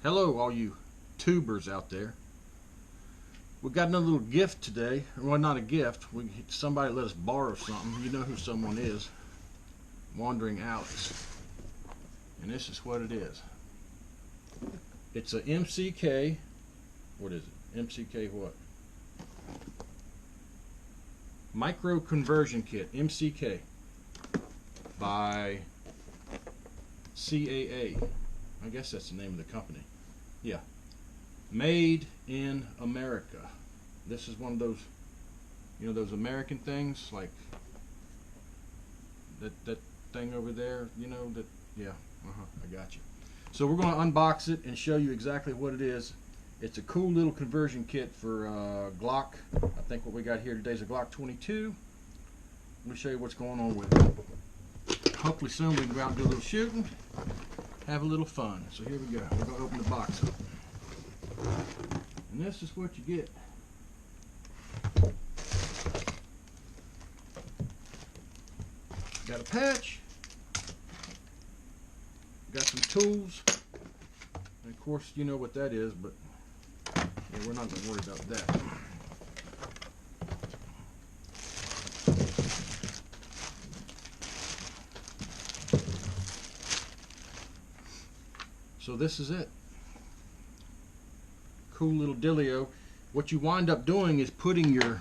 Hello, all you tubers out there. We got another little gift today. Well, not a gift. Somebody let us borrow something. You know who someone is. Wandering Alex. And this is what it is. It's a MCK. What is it? MCK what? Micro Conversion Kit. MCK. By CCA. I guess that's the name of the company. Yeah. Made in America. This is one of those, you know, those American things, like that thing over there, you know, that, yeah, I got you. So we're going to unbox it and show you exactly what it is. It's a cool little conversion kit for Glock. I think what we got here today is a Glock 22. Let me show you what's going on with it. Hopefully soon we can go out and do a little shooting, have a little fun. So here we go. We're going to open the box up. And this is what you get. Got a patch. Got some tools. And of course, you know what that is, but yeah, we're not going to worry about that. So this is it. Cool little dealio. What you wind up doing is putting your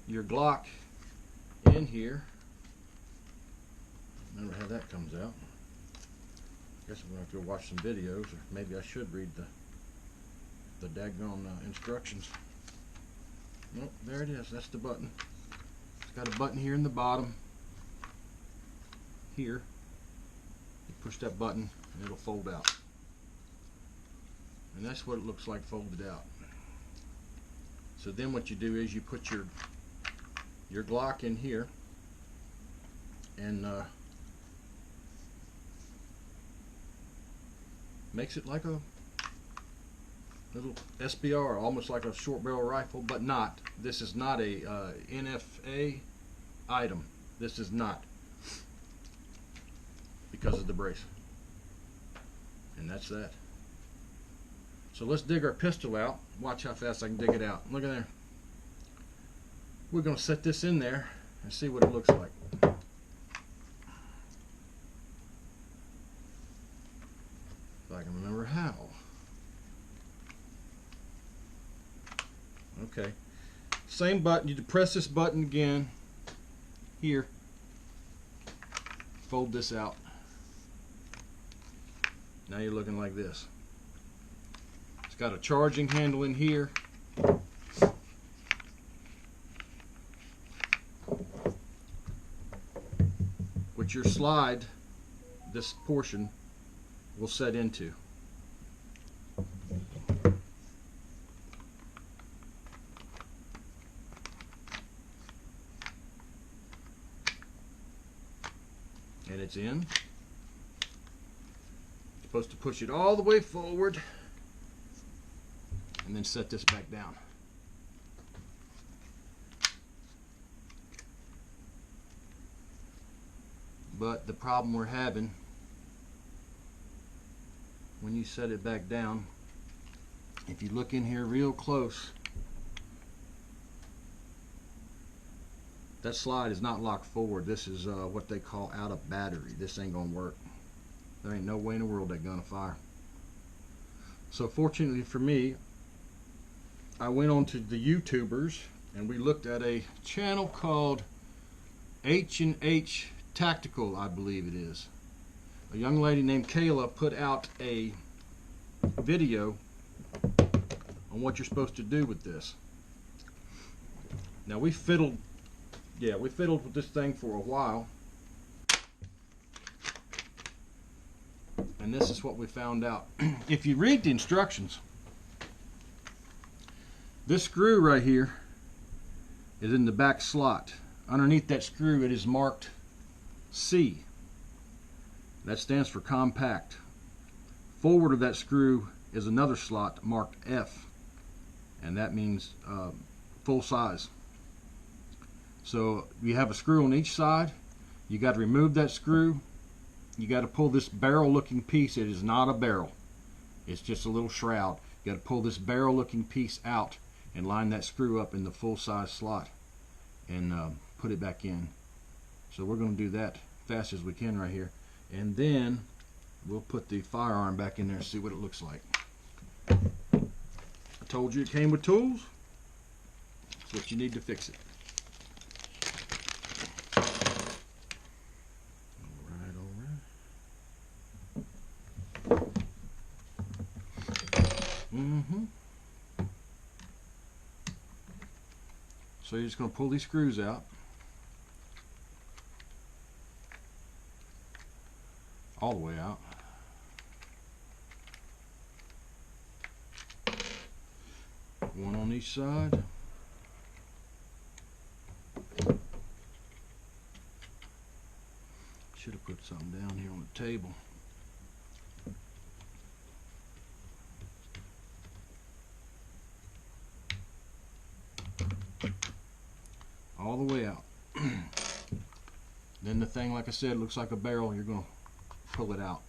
Glock in here. Remember how that comes out. Guess I'm gonna have to go watch some videos, or maybe I should read the daggone instructions. Nope, there it is. That's the button. It's got a button here in the bottom. Here, you push that button and it'll fold out. And that's what it looks like folded out. So then what you do is you put your Glock in here and makes it like a little SBR, almost like a short barrel rifle, but not. This is not a NFA item. This is not, because of the brace. And that's that. So let's dig our pistol out. Watch how fast I can dig it out. Look at there. We're going to set this in there and see what it looks like. If I can remember how. Okay. Same button. You depress this button again. Here. Fold this out. Now you're looking like this. Got a charging handle in here. Which your slide, this portion, will set into. And it's in. You're supposed to push it all the way forward and then set this back down. But the problem we're having when you set it back down, if you look in here real close, that slide is not locked forward. This is what they call out of battery. This ain't gonna work. There ain't no way in the world that gun'll fire. So fortunately for me, I went on to the YouTubers and we looked at a channel called H&H Tactical, I believe it is. A young lady named Kayla put out a video on what you're supposed to do with this. Now we fiddled with this thing for a while, and this is what we found out. If you read the instructions, this screw right here is in the back slot. Underneath that screw it is marked C. That stands for compact. Forward of that screw is another slot marked F, and that means full size. So you have a screw on each side. You got to remove that screw. You got to pull this barrel looking piece. It is not a barrel. It's just a little shroud. You got to pull this barrel looking piece out and line that screw up in the full size slot and put it back in. So we're going to do that fast as we can right here, and then we'll put the firearm back in there and see what it looks like. I told you it came with tools. That's what you need to fix it. So you're just going to pull these screws out. All the way out. One on each side. Should have put something down here on the table. All the way out. Then the thing, like I said, looks like a barrel. You're going to pull it out.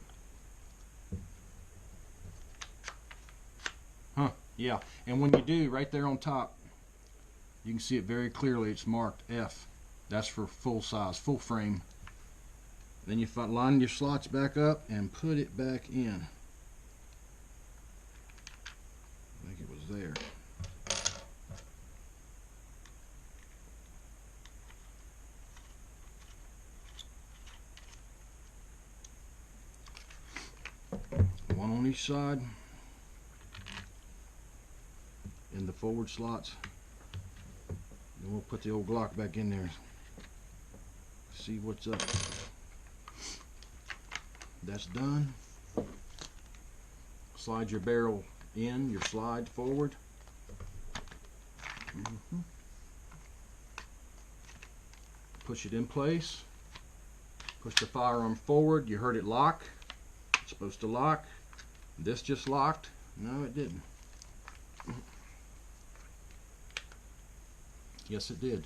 Yeah, and when you do, right there on top, you can see it very clearly. It's marked F. That's for full size, full frame. Then you line your slots back up and put it back in. I think it was there. One on each side in the forward slots. Then we'll put the old Glock back in there. See what's up. That's done. Slide your barrel in, your slide forward. Push it in place. Push the firearm forward. You heard it lock. It's supposed to lock. This just locked. No, it didn't. Yes, it did.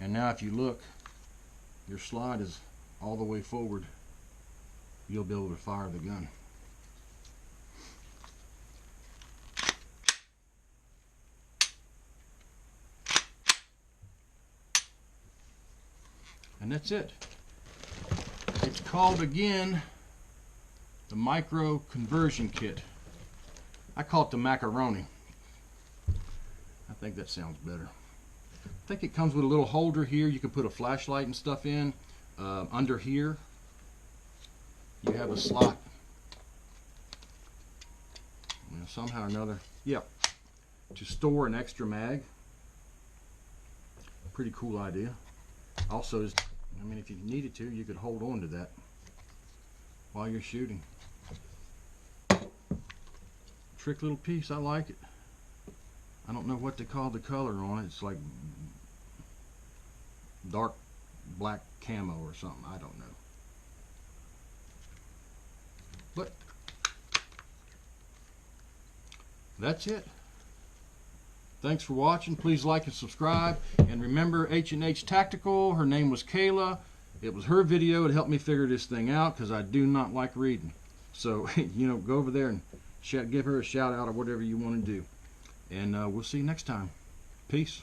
And now if you look, your slide is all the way forward. You'll be able to fire the gun. And that's it. It's called, again, the micro conversion kit. I call it the macaroni. I think that sounds better. I think it comes with a little holder here. You can put a flashlight and stuff in. Under here, you have a slot. You know, somehow or another, to store an extra mag. Pretty cool idea. Also, I mean, if you needed to, you could hold on to that while you're shooting. Trick little piece, I like it. I don't know what they call the color on it. It's like dark black camo or something. I don't know. But that's it. Thanks for watching. Please like and subscribe. And remember, H&H Tactical, her name was Kayla. It was her video. It helped me figure this thing out because I do not like reading. So, you know, go over there and give her a shout out or whatever you want to do. And we'll see you next time. Peace.